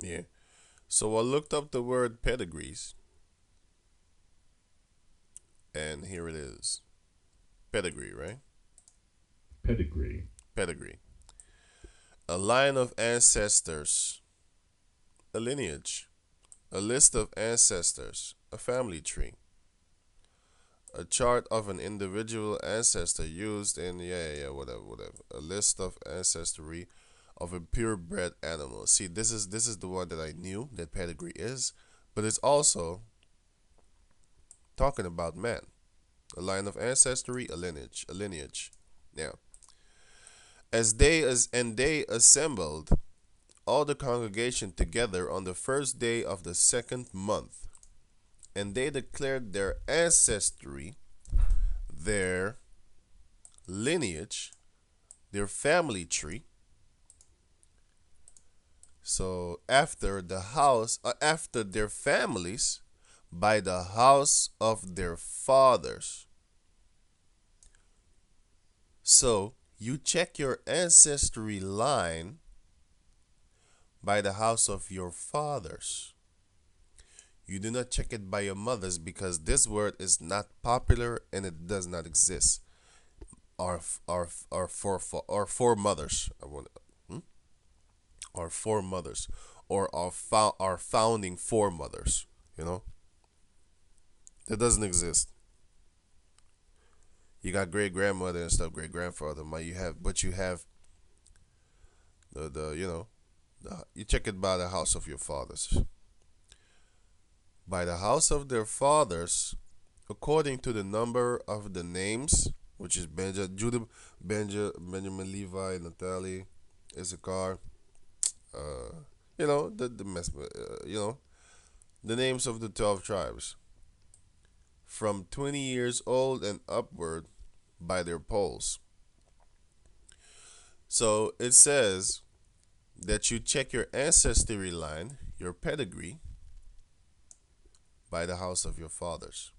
Yeah. So I looked up the word pedigrees, and here it is. Pedigree, right? Pedigree. Pedigree. A line of ancestors, a lineage, a list of ancestors, a family tree, a chart of an individual ancestor used in whatever. A list of ancestry of a purebred animal. See, this is the one that I knew that pedigree is, but it's also talking about man. A line of ancestry, a lineage. Now, they assembled all the congregation together on the first day of the second month, and they declared their ancestry, their lineage, their family tree. So after their families, by the house of their fathers. So you check your ancestry line by the house of your fathers. You do not check it by your mothers because this word is not popular and it does not exist. Our foremothers. I want hmm? Our foremothers or our founding foremothers. You know that doesn't exist. You got great grandmother and stuff, great grandfather. But you have you check it by the house of your fathers. By the house of their fathers, according to the number of the names, which is Judah, Benjamin, Levi, Naphtali, Issachar, uh, the names of the 12 tribes, from 20 years old and upward by their polls. So it says that you check your ancestry line, your pedigree, by the house of your fathers,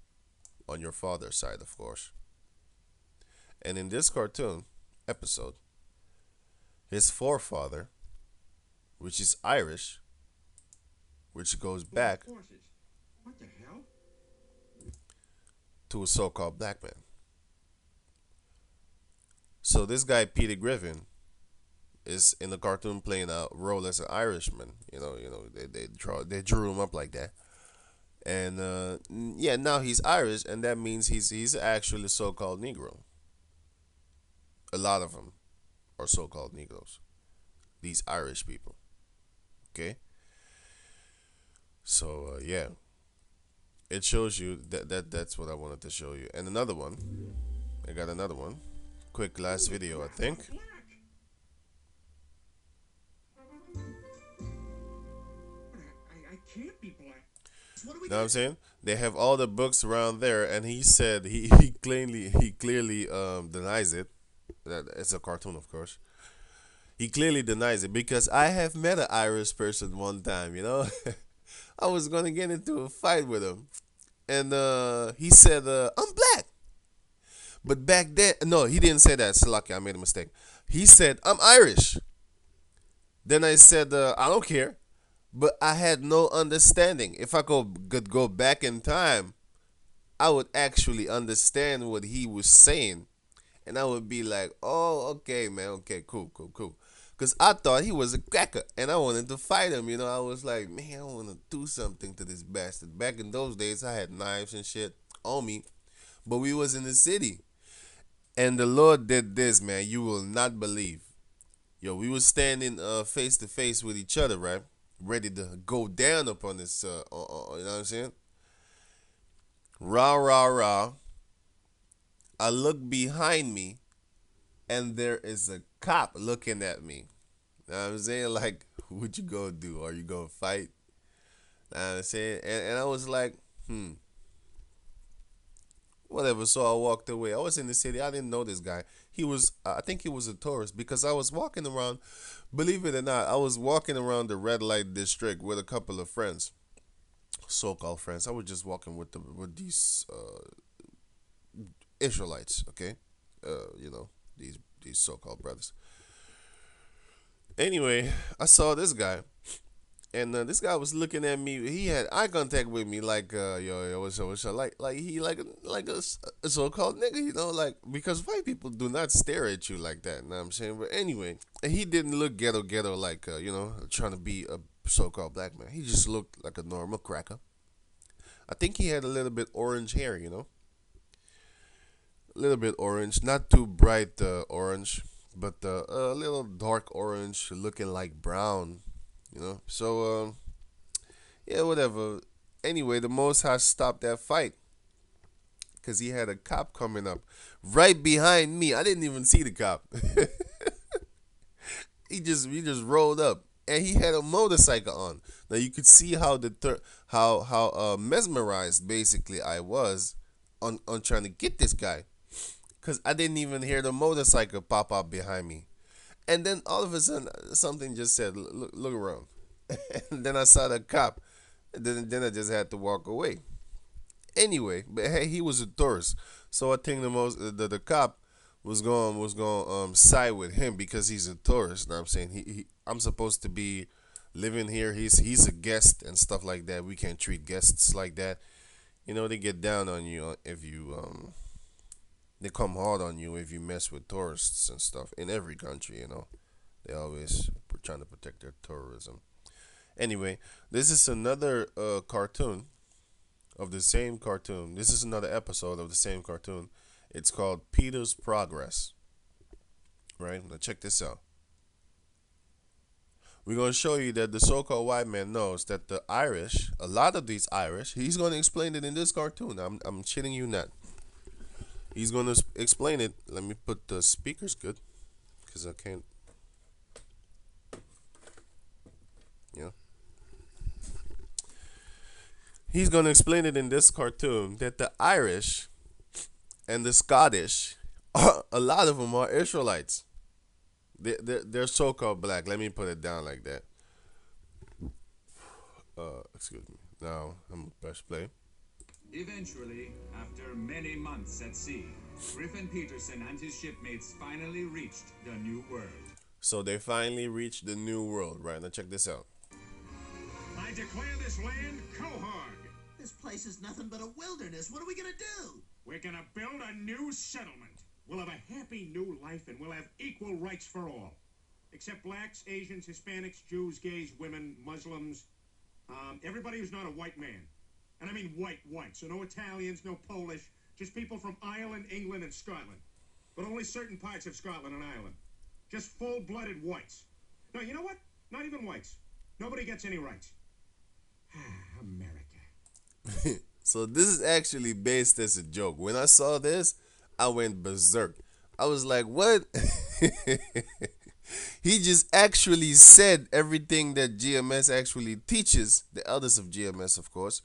on your father's side, of course. And in this cartoon episode, his forefather, which is Irish, which goes back to a so called black man. So this guy, Peter Griffin, is in the cartoon playing a role as an Irishman. They drew him up like that. And yeah, now he's Irish, and that means he's actually a so-called Negro. A lot of them are so-called Negroes. These Irish people. Okay, so yeah, it shows you that's what I wanted to show you. And another one, I got another one. Quick last video, I think. You know what I'm saying? They have all the books around there, and he said he clearly denies it. That it's a cartoon, of course. He clearly denies it because I have met an Irish person one time. I was gonna get into a fight with him, and he said, "I'm black." But back then, no, he didn't say that. It's lucky I made a mistake. He said, "I'm Irish." Then I said, "I don't care." But I had no understanding. If I could go back in time, I would actually understand what he was saying. And I would be like, oh, okay, man, okay, cool, cool, cool. Because I thought he was a cracker and I wanted to fight him. I was like, man, I want to do something to this bastard. Back in those days, I had knives and shit on me, but we was in the city. And the Lord did this, man. You will not believe. Yo, we was standing face to face with each other, right? Ready to go down upon this, you know what I'm saying? Rah, rah, rah. I look behind me and there is a cop looking at me. You know what I'm saying? Like, what you gonna do? Are you gonna fight? You know what I'm saying? And I was like, whatever. So I walked away. I was in the city. I didn't know this guy. I think he was a tourist because I was walking around, believe it or not, I was walking around the red light district with a couple of friends, so called friends. I was just walking with these Israelites, okay? These so called brothers. Anyway, I saw this guy And this guy was looking at me. He had eye contact with me, like, yo, what's up? Like he like a so-called nigga, you know, like because white people do not stare at you like that. You know what I'm saying? But anyway, he didn't look ghetto like trying to be a so-called black man. He just looked like a normal cracker. I think he had a little bit orange hair, a little bit orange, not too bright orange, but a little dark orange, looking like brown, So yeah, whatever. Anyway, the Most High stopped that fight because he had a cop coming up right behind me. I didn't even see the cop. He just rolled up and he had a motorcycle on. Now you could see how how mesmerized basically I was on trying to get this guy because I didn't even hear the motorcycle pop up behind me. And then all of a sudden something just said, look around. And then I saw the cop. And then I just had to walk away. Anyway, but hey, he was a tourist, so I think the cop was going side with him because he's a tourist. Know what I'm saying I'm supposed to be living here. He's a guest and stuff like that. We can't treat guests like that. They get down on you if you they come hard on you if you mess with tourists and stuff in every country. They always trying to protect their tourism. Anyway, this is another cartoon of the same cartoon. This is another episode of the same cartoon. It's called Peter's Progress. Right? Now check this out. We're going to show you that the so-called white man knows that the Irish, a lot of these Irish, he's going to explain it in this cartoon. I'm shitting you not. He's going to explain it. Let me put the speakers good because I can't. Yeah. He's going to explain it in this cartoon that the Irish and the Scottish, a lot of them are Israelites. They're so-called black. Let me put it down like that. Excuse me. Now I'm gonna press play. Eventually, after many months at sea, Griffin Peterson and his shipmates finally reached the New World. So they finally reached the New World, right? Now check this out. I declare this land Quahog. This place is nothing but a wilderness. What are we gonna do? We're gonna build a new settlement. We'll have a happy new life and we'll have equal rights for all. Except blacks, Asians, Hispanics, Jews, gays, women, Muslims, everybody who's not a white man. And I mean white. So no Italians, no Polish, just people from Ireland, England, and Scotland. But only certain parts of Scotland and Ireland. Just full-blooded whites. No, you know what? Not even whites. Nobody gets any rights. America. So this is actually based as a joke. When I saw this, I went berserk. I was like, what? He just actually said everything that GMS actually teaches, the elders of GMS, of course,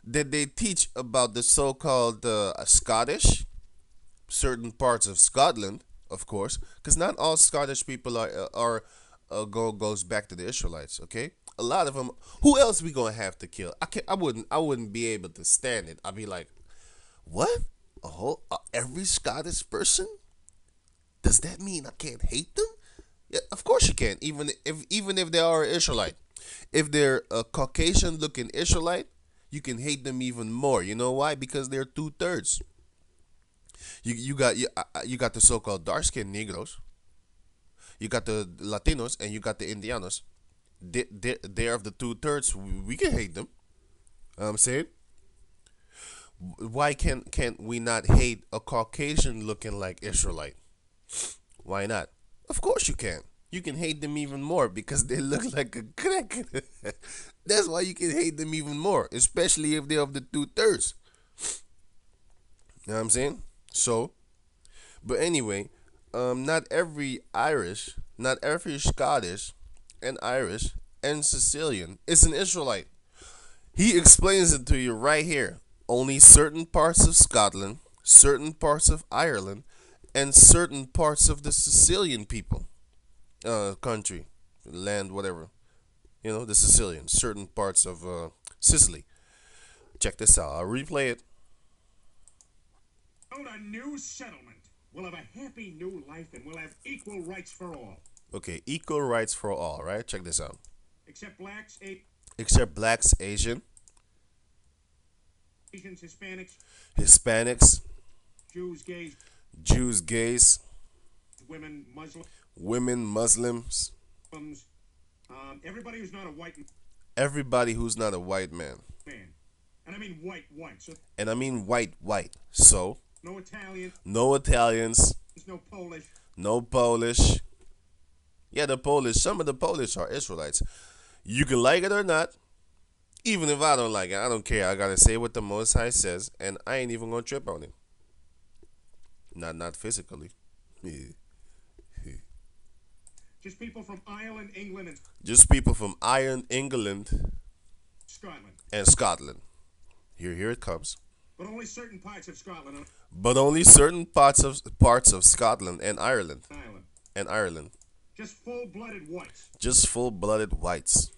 that they teach about the so-called Scottish, certain parts of Scotland, of course, because not all Scottish people goes back to the Israelites. Okay, a lot of them. Who else we gonna have to kill? I wouldn't be able to stand it. I'd be like, what? Every Scottish person? Does that mean I can't hate them? Yeah, of course you can. Even if they are Israelite, if they're a Caucasian looking Israelite, you can hate them even more. You know why? Because they're 2/3. You got the so-called dark skinned Negros. You got the Latinos and you got the Indianos. They're of the 2/3. We can hate them. I'm saying, why can't we not hate a Caucasian looking like Israelite? Why not? Of course you can. You can hate them even more because they look like a crack. That's why you can hate them even more, especially if they're of the 2/3. You know what I'm saying? So, but anyway, not every Irish, not every Scottish, and Irish and Sicilian is an Israelite. He explains it to you right here. Only certain parts of Scotland, certain parts of Ireland, and certain parts of the Sicilian people, country, land, whatever. The Sicilians, certain parts of Sicily. Check this out. I'll replay it. Build a new settlement. We'll have a happy new life and we'll have equal rights for all. Okay, equal rights for all, right? Check this out. except blacks, except blacks, Asians, Hispanics, Hispanics, Jews, gays, Jews, gays, women, women, Muslims, Muslims, everybody who's not a white everybody who's not a white man. man. And I mean white, white. So And I mean white, white. So, no Italian, no Italians, no Polish. no Polish. Yeah, the Polish, some of the Polish are Israelites. You can like it or not. Even if I don't like it, I don't care. I gotta say what the Most High says, and I ain't even gonna trip on it. Not physically. Just people from Ireland, England, and Just people from Ireland, England, Scotland. and Scotland. Here it comes. But only certain parts of Scotland and But only certain parts of Scotland and Ireland. Ireland. And Ireland. Just full-blooded whites. Just full-blooded whites.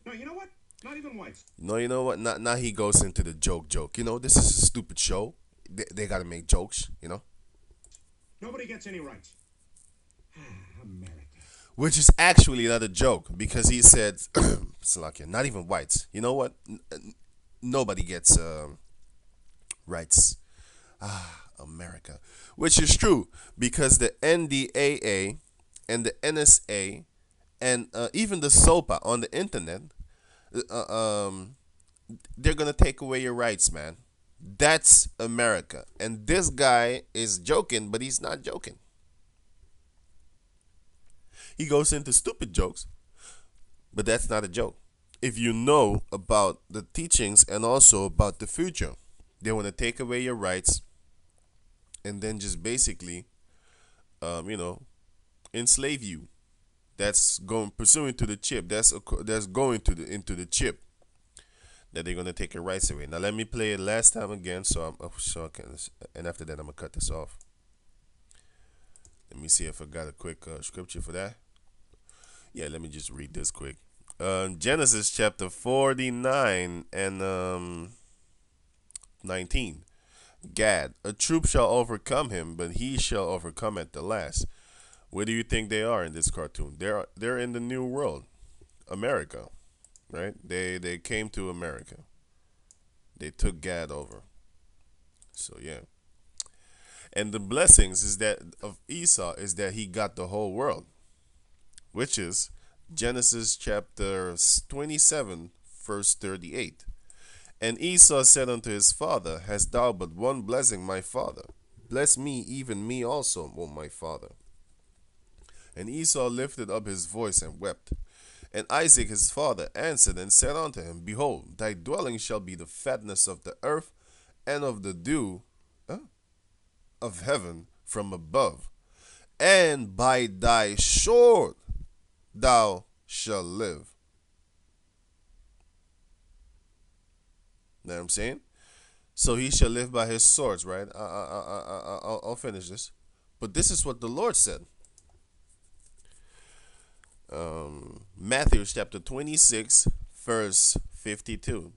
No, you know what? Not even whites. No, you know what? Now he goes into the joke. You know, this is a stupid show. They gotta make jokes, you know? Nobody gets any rights. America. Which is actually not a joke, because he said, Slovakia, not even whites. You know what? Nobody gets rights. America. Which is true, because the NDAA and the NSA and even the SOPA on the internet, they're gonna take away your rights, man. That's America. And this guy is joking, but he's not joking. He goes into stupid jokes, but that's not a joke. If you know about the teachings and also about the future, they want to take away your rights and then just basically, enslave you. That's going pursuing to the chip. That's going to into the chip that they're gonna take your rights away. Now let me play it last time again, so I can, and after that I'm gonna cut this off. Let me see if I got a quick scripture for that. Yeah, let me just read this quick. Genesis chapter 49 and 19. Gad, a troop shall overcome him, but he shall overcome at the last. Where do you think they are in this cartoon? They're in the New World, America, right? They came to America. They took Gad over. So yeah. And the blessings is that of Esau is that he got the whole world, which is Genesis chapter 27, verse 38. And Esau said unto his father, Hast thou but one blessing, my father? Bless me, even me also, O my father. And Esau lifted up his voice and wept. And Isaac his father answered and said unto him, Behold, thy dwelling shall be the fatness of the earth, and of the dew of heaven from above. And by thy sword thou shalt live. Know what I'm saying? So he shall live by his swords, right? I'll finish this. But this is what the Lord said. Matthew chapter 26, verse 52.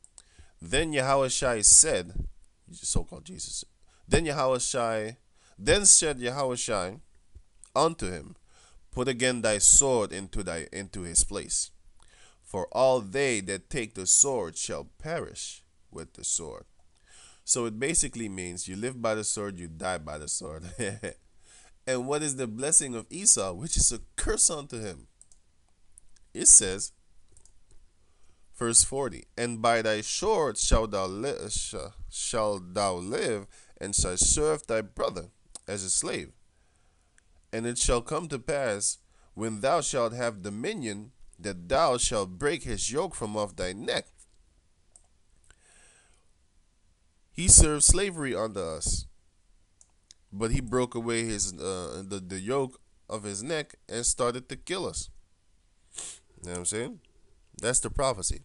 Then Yahushua said, so-called Jesus, then said Yahushua unto him, Put again thy sword into his place. For all they that take the sword shall perish with the sword. So it basically means you live by the sword, you die by the sword. And what is the blessing of Esau, which is a curse unto him? It says, verse 40, And by thy sword shalt thou live, and shalt serve thy brother as a slave. And it shall come to pass, when thou shalt have dominion, that thou shalt break his yoke from off thy neck. He served slavery unto us, but he broke away the yoke of his neck and started to kill us. You know what I'm saying? That's the prophecy.